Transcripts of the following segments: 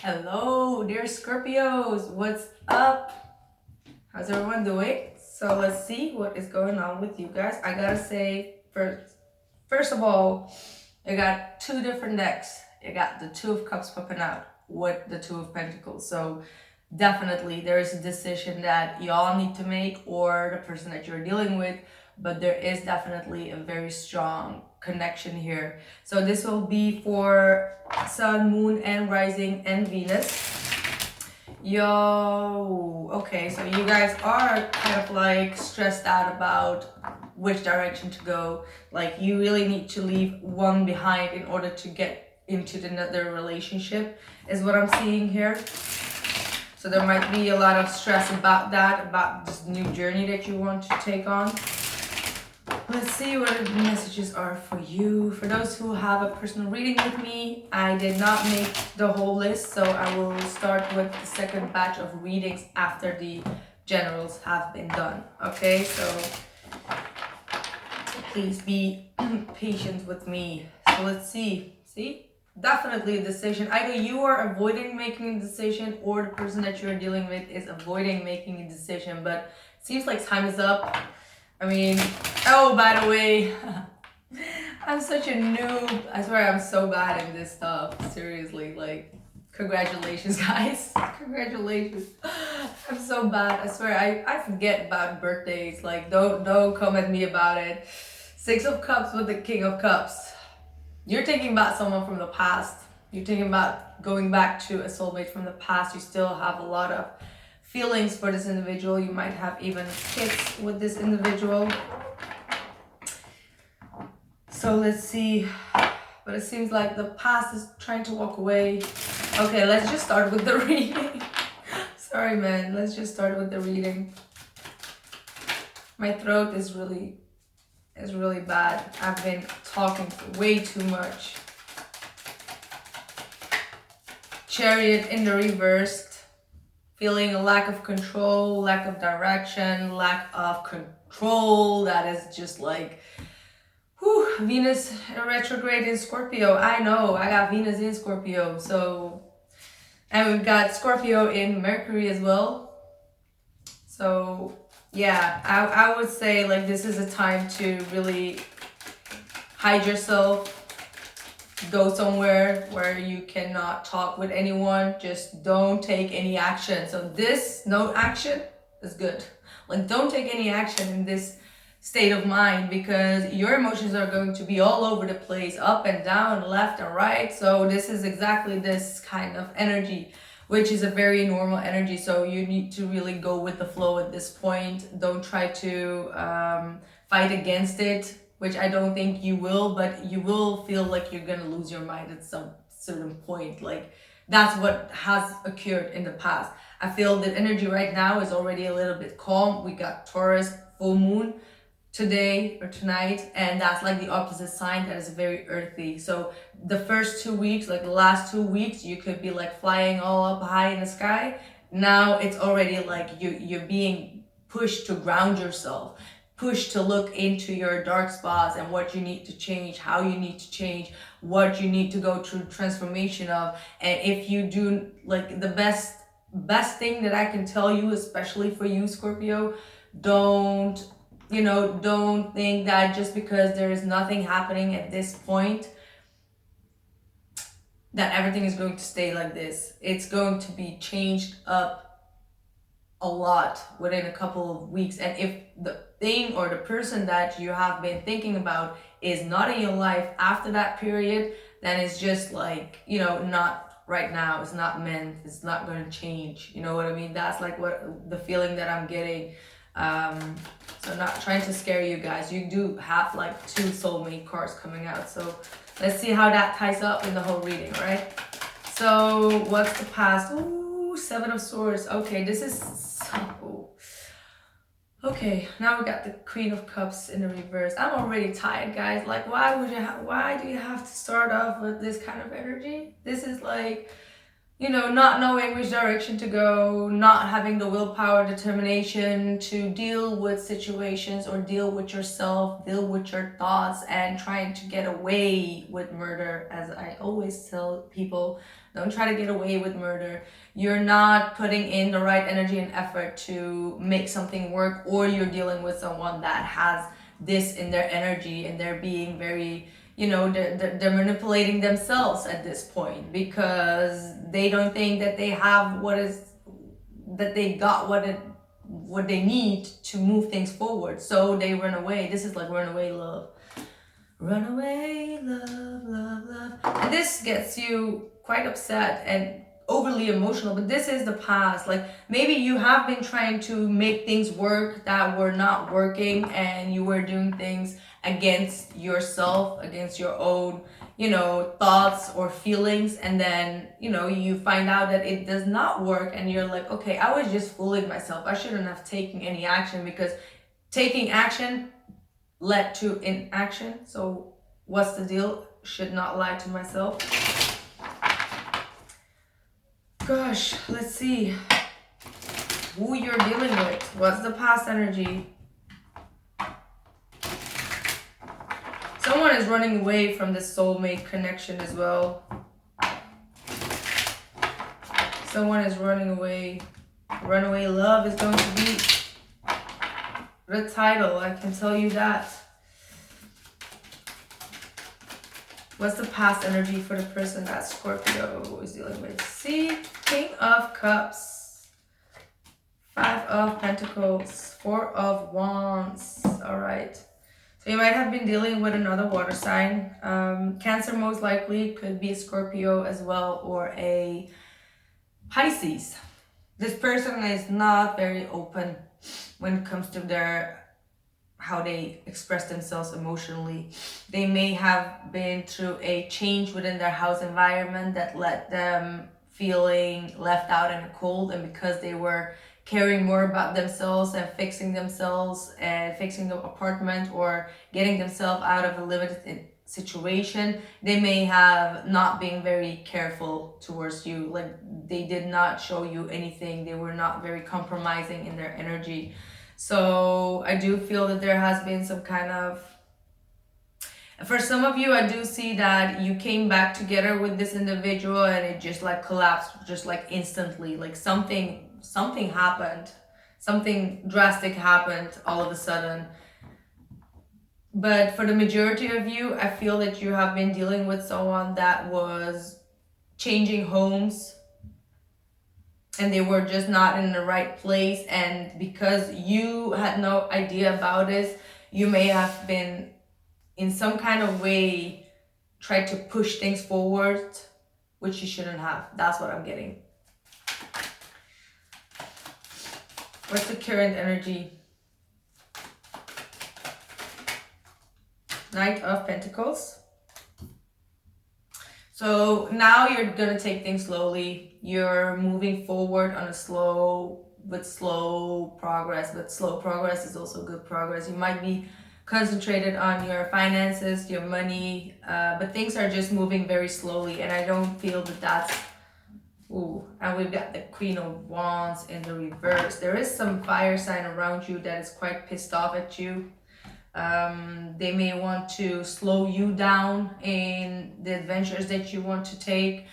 Hello, dear Scorpios. What's up? How's everyone doing? So let's see what is going on with you guys. I gotta say, first of all, you got two different decks. You got the Two of Cups popping out with the Two of Pentacles. So definitely there is a decision that y'all need to make, or the person that you're dealing with, but there is definitely a very strong connection here. So this will be for Sun, Moon, and Rising, and Venus. Yo, okay, so you guys are kind of like stressed out about which direction to go. Like you really need to leave one behind in order to get into another relationship, is what I'm seeing here. So there might be a lot of stress about that, about this new journey that you want to take on. Let's see what the messages are for you. For those who have a personal reading with me, I did not make the whole list, so I will start with the second batch of readings after the generals have been done. Okay, so please be patient with me. So let's see. See? Definitely a decision. Either you are avoiding making a decision, or the person that you're dealing with is avoiding making a decision. But it seems like time is up. I mean, oh, by the way, I'm such a noob. I swear I'm so bad in this stuff. Seriously, like, congratulations, guys. Congratulations. I'm so bad. I swear, I forget about birthdays. Like, don't come at me about it. Six of Cups with the King of Cups. You're thinking about someone from the past. You're thinking about going back to a soulmate from the past. You still have a lot of feelings for this individual. You might have even kids with this individual. So let's see. But it seems like the past is trying to walk away. Okay, let's just start with the reading. Sorry, man. Let's just start with the reading. My throat is really bad. I've been talking way too much. Chariot in the reversed. Feeling a lack of control, lack of direction, lack of control. That is just like, whew, Venus retrograde in Scorpio. I know, I got Venus in Scorpio. So, and we've got Scorpio in Mercury as well. So, yeah, I would say like this is a time to really hide yourself. Go somewhere where you cannot talk with anyone. Just don't take any action. So this no action is good. Like don't take any action in this state of mind, because your emotions are going to be all over the place, up and down, left and right. So this is exactly this kind of energy, which is a very normal energy. So you need to really go with the flow at this point. Don't try to fight against it, which I don't think you will, but you will feel like you're gonna lose your mind at some certain point. Like that's what has occurred in the past. I feel that energy right now is already a little bit calm. We got Taurus full moon today or tonight, and that's like the opposite sign that is very earthy. So the first 2 weeks, like the last 2 weeks, you could be like flying all up high in the sky. Now it's already like you're being pushed to ground yourself, push to look into your dark spots and what you need to change, how you need to change, what you need to go through transformation of. And if you do, like the best thing that I can tell you, especially for you, Scorpio, don't think that just because there is nothing happening at this point that everything is going to stay like this. It's going to be changed up a lot within a couple of weeks. And if the thing or the person that you have been thinking about is not in your life after that period, then it's just like, not right now. It's not meant. It's not going to change. You know what I mean? That's like what the feeling that I'm getting. So not trying to scare you guys. You do have like 2 soulmate cards coming out. So let's see how that ties up in the whole reading, all right? So what's the past? Ooh, 7 of Swords. Okay, this is so... Okay, now we got the Queen of Cups in the reverse. I'm already tired, guys. Like, why do you have to start off with this kind of energy? This is like, not knowing which direction to go, not having the willpower, determination to deal with situations or deal with yourself, deal with your thoughts, and trying to get away with murder. As I always tell people, Don't try to get away with murder. You're not putting in the right energy and effort to make something work, or you're dealing with someone that has this in their energy and they're being very, they're manipulating themselves at this point because they don't think that they have that they got what they need to move things forward. So they run away. This is like runaway love. Runaway love, love, love. And this gets you quite upset and overly emotional, but this is the past. Like maybe you have been trying to make things work that were not working, and you were doing things against yourself, against your own, thoughts or feelings, and then, you find out that it does not work, and you're like, okay, I was just fooling myself. I shouldn't have taken any action, because taking action led to inaction. So what's the deal? Should not lie to myself. Gosh, let's see who you're dealing with. What's the past energy? Someone is running away from this soulmate connection as well. Someone is running away. Runaway love is going to be the title, I can tell you that. What's the past energy for the person that Scorpio is dealing with? See, King of Cups, 5 of Pentacles, 4 of Wands. All right. So you might have been dealing with another water sign. Cancer most likely, could be a Scorpio as well, or a Pisces. This person is not very open when it comes to how they express themselves emotionally. They may have been through a change within their house environment that led them feeling left out in the cold, and because they were caring more about themselves and fixing themselves and fixing the apartment or getting themselves out of a limited situation, they may have not been very careful towards you. Like they did not show you anything. They were not very compromising in their energy. So I do feel that there has been some kind of, for some of you, I do see that you came back together with this individual and it just like collapsed just like instantly. Like something happened, something drastic happened all of a sudden. But for the majority of you, I feel that you have been dealing with someone that was changing homes, and they were just not in the right place. And because you had no idea about this, you may have been in some kind of way tried to push things forward, which you shouldn't have. That's what I'm getting. What's the current energy? Knight of Pentacles. So now you're gonna take things slowly. You're moving forward on a slow progress, but slow progress is also good progress. You might be concentrated on your finances, your money, but things are just moving very slowly, and I don't feel that that's... Ooh, and we've got the Queen of Wands in the reverse. There is some fire sign around you that is quite pissed off at you. They may want to slow you down in the adventures that you want to take.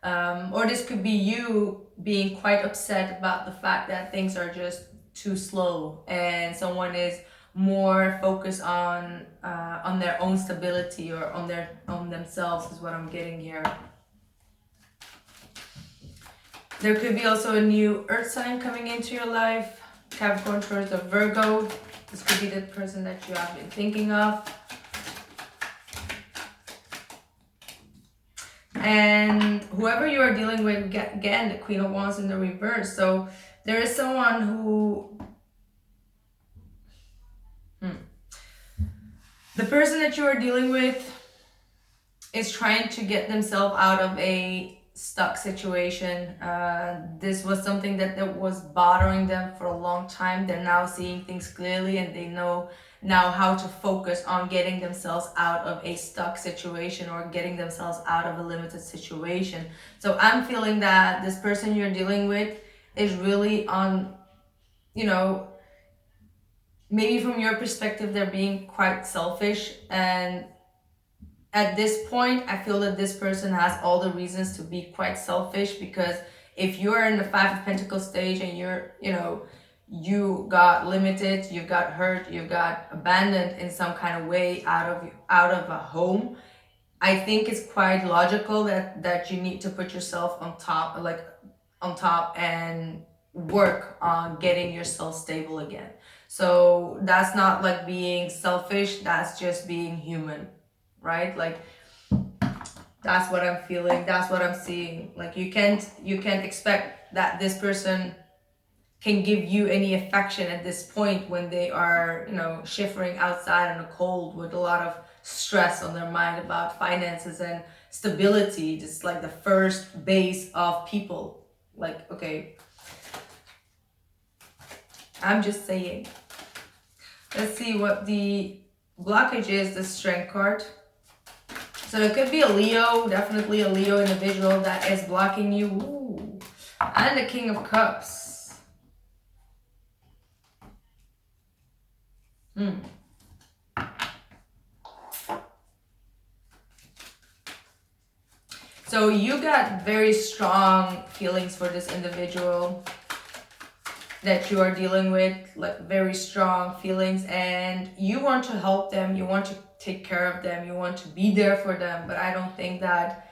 Or this could be you being quite upset about the fact that things are just too slow, and someone is more focused on their own stability or on themselves, is what I'm getting here. There could be also a new earth sign coming into your life. Capricorn, Taurus, or Virgo. This could be the person that you have been thinking of. And whoever you are dealing with, again, the Queen of Wands in the reverse. So there is someone who... The person that you are dealing with is trying to get themselves out of a stuck situation. This was something that was bothering them for a long time. They're now seeing things clearly, and they know now how to focus on getting themselves out of a stuck situation or getting themselves out of a limited situation. So I'm feeling that this person you're dealing with is really on, maybe from your perspective, they're being quite selfish, and at this point, I feel that this person has all the reasons to be quite selfish, because if you're in the Five of Pentacles stage and you're, you got limited, you got hurt, you got abandoned in some kind of way out of a home, I think it's quite logical that you need to put yourself on top, like on top, and work on getting yourself stable again. So that's not like being selfish, that's just being human, right? Like, that's what I'm feeling, that's what I'm seeing. Like, you can't expect that this person can give you any affection at this point when they are, shivering outside in the cold with a lot of stress on their mind about finances and stability. It's like the first base of people. Like, okay, I'm just saying. Let's see what the blockage is, the Strength card. So it could be a Leo, definitely a Leo individual that is blocking you. Ooh. And the King of Cups. So you got very strong feelings for this individual that you are dealing with, like very strong feelings, and you want to help them, you want to take care of them, you want to be there for them. But I don't think that,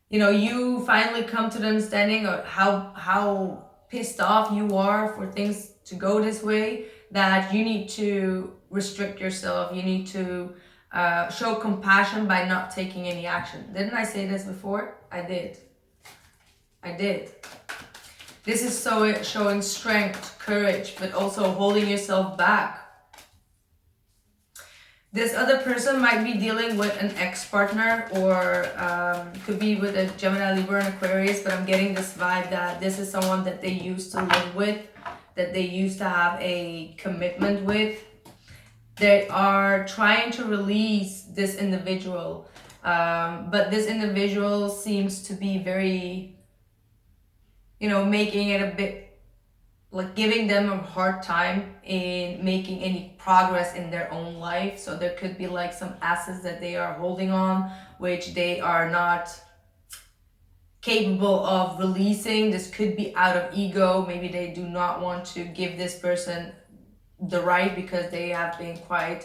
you finally come to the understanding of how pissed off you are for things to go this way, that you need to restrict yourself, you need to show compassion by not taking any action. Didn't I say this before? I did. This is so showing strength, courage, but also holding yourself back. This other person might be dealing with an ex-partner, or could be with a Gemini, Libra, and Aquarius, but I'm getting this vibe that this is someone that they used to live with, that they used to have a commitment with. They are trying to release this individual, but this individual seems to be very, making it a bit, like giving them a hard time in making any progress in their own life. So there could be like some assets that they are holding on, which they are not capable of releasing. This could be out of ego. Maybe they do not want to give this person the right, because they have been quite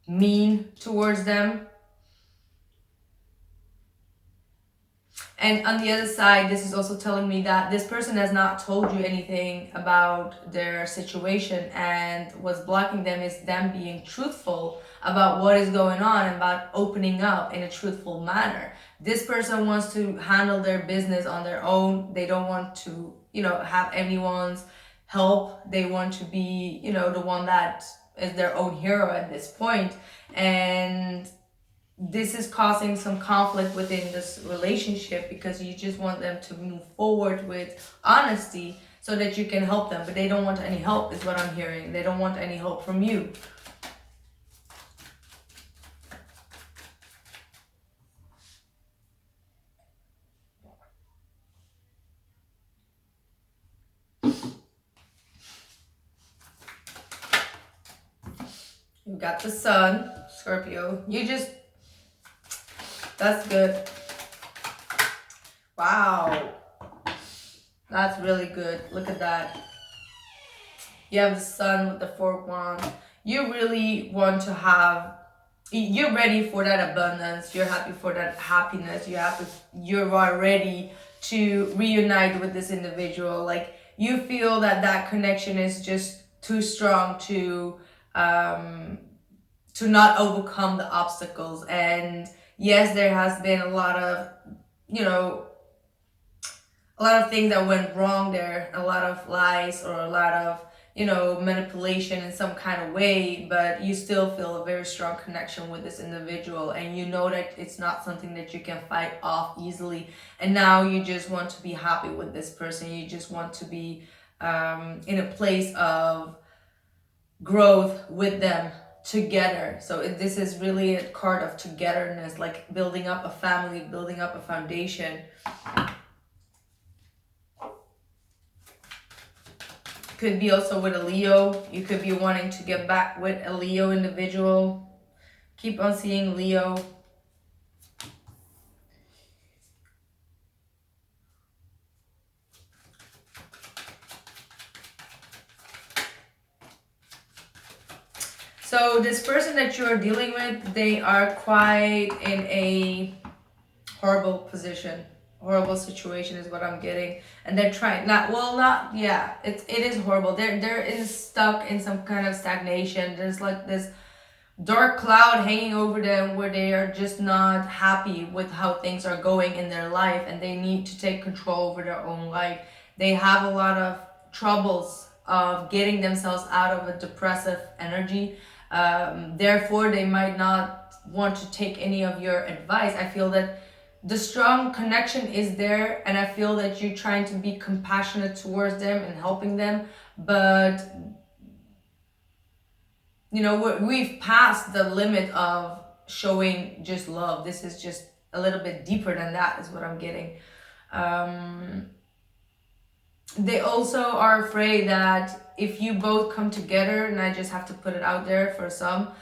mean towards them. And on the other side, this is also telling me that this person has not told you anything about their situation, and what's blocking them is them being truthful about what is going on and about opening up in a truthful manner. This person wants to handle their business on their own. They don't want to, have anyone's help. They want to be, the one that is their own hero at this point. And this is causing some conflict within this relationship, because you just want them to move forward with honesty so that you can help them, but they don't want any help, is what I'm hearing. They don't want any help from you. You got the Sun, Scorpio. That's good. Wow. That's really good. Look at that. You have the Sun with the Four of Wands. You really want to have, you're ready for that abundance. You're happy for that happiness. You're ready to reunite with this individual. Like, you feel that connection is just too strong to not overcome the obstacles. And yes, there has been a lot of, a lot of things that went wrong there, a lot of lies, or a lot of, manipulation in some kind of way, but you still feel a very strong connection with this individual, and you know that it's not something that you can fight off easily. And now you just want to be happy with this person. You just want to be in a place of growth with them together. So this is really a card of togetherness, like building up a family, building up a foundation. Could be also with a Leo. You could be wanting to get back with a Leo individual. Keep on seeing Leo. So this person that you're dealing with, they are quite in a horrible position, horrible situation is what I'm getting, and they're trying it is horrible. They're stuck in some kind of stagnation. There's like this dark cloud hanging over them where they are just not happy with how things are going in their life, and they need to take control over their own life. They have a lot of troubles of getting themselves out of a depressive energy. Therefore, they might not want to take any of your advice. I feel that the strong connection is there, and I feel that you're trying to be compassionate towards them and helping them, but you know, we've passed the limit of showing just love. This is just a little bit deeper than that, is what I'm getting. They also are afraid that if you both come together, and I just have to put it out there for some,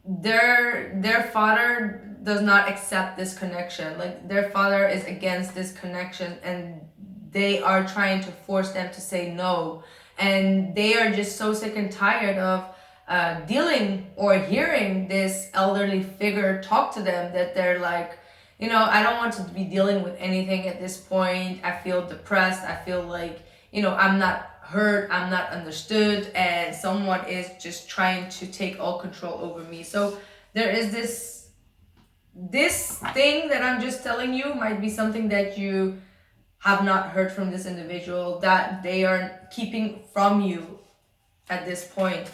their father does not accept this connection. Like, their father is against this connection, and they are trying to force them to say no. And they are just so sick and tired of dealing or hearing this elderly figure talk to them, that they're like, you know, I don't want to be dealing with anything at this point. I feel depressed. I feel like, you know, I'm not heard, I'm not understood, and someone is just trying to take all control over me. So there is this thing that I'm just telling you might be something that you have not heard from this individual, that they are keeping from you at this point.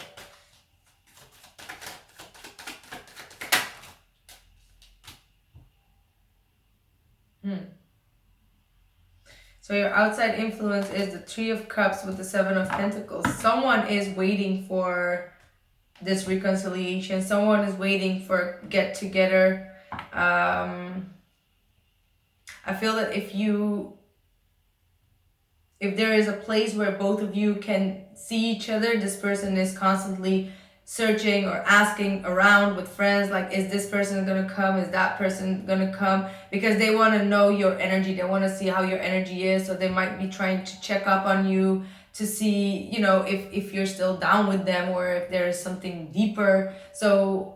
So your outside influence is the Three of Cups with the Seven of Pentacles. Someone is waiting for this reconciliation. Someone is waiting for get together. I feel that if there is a place where both of you can see each other, this person is constantly searching or asking around with friends, like, is this person gonna come, is that person gonna come, because they want to know your energy, they want to see how your energy is. So they might be trying to check up on you to see, you know, if you're still down with them, or if there is something deeper. So,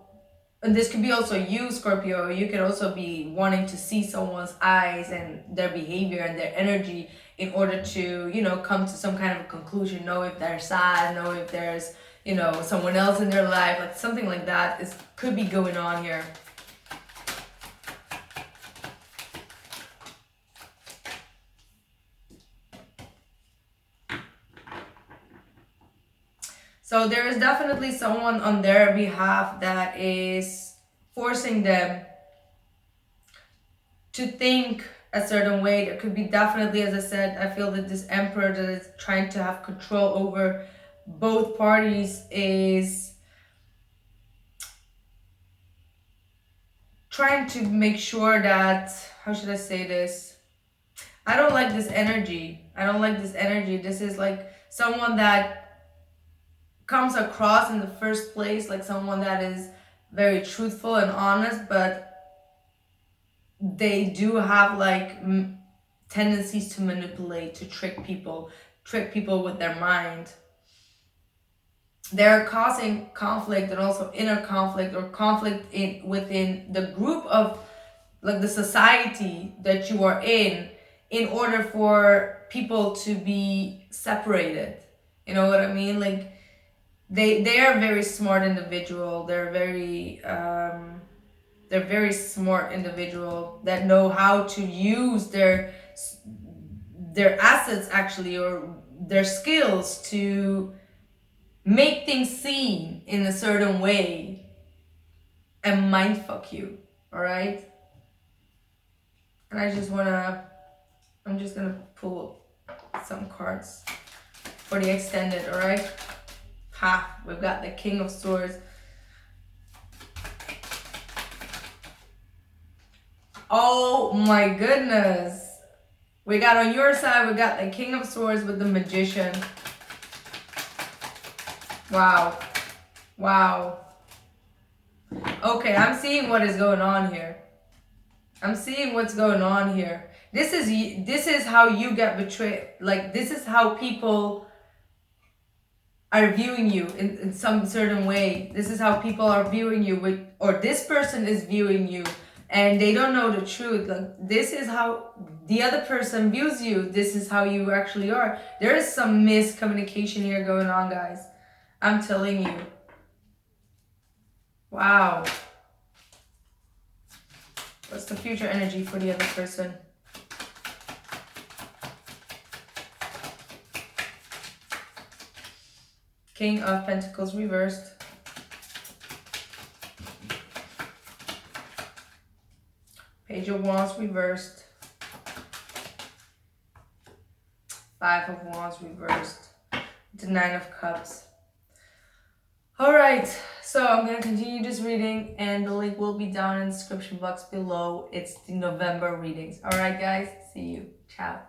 and this could be also you, Scorpio. You could also be wanting to see someone's eyes and their behavior and their energy in order to, you know, come to some kind of a conclusion, know if they're sad, know if there's, you know, someone else in their life, like something like that could be going on here. So there is definitely someone on their behalf that is forcing them to think a certain way. There could be definitely, as I said, I feel that this emperor that is trying to have control over both parties is trying to make sure that, how should I say this? I don't like this energy. I don't like this energy. This is like someone that comes across in the first place like someone that is very truthful and honest, but they do have like tendencies to manipulate, to trick people with their mind. They're causing conflict, and also inner conflict, or conflict within the group of like the society that you are in order for people to be separated. You know what I mean? Like they are very smart individual. They're very smart individual that know how to use their assets, actually, or their skills to make things seem in a certain way and mindfuck you. All right. And I'm just gonna pull some cards for the extended. All right. Ha, we've got the King of Swords. Oh my goodness. We got on your side, we got the King of Swords with the Magician. Wow. Wow. Okay, I'm seeing what is going on here. I'm seeing what's going on here. This is how you get betrayed. Like, this is how people are viewing you in some certain way. This is how people are viewing you with, or this person is viewing you, and they don't know the truth. Like, this is how the other person views you. This is how you actually are. There is some miscommunication here going on, guys. I'm telling you. Wow. What's the future energy for the other person? King of Pentacles reversed. Page of Wands reversed. Five of Wands reversed. The Nine of Cups. Alright, so I'm going to continue this reading, and the link will be down in the description box below. It's the November readings. Alright guys, see you. Ciao.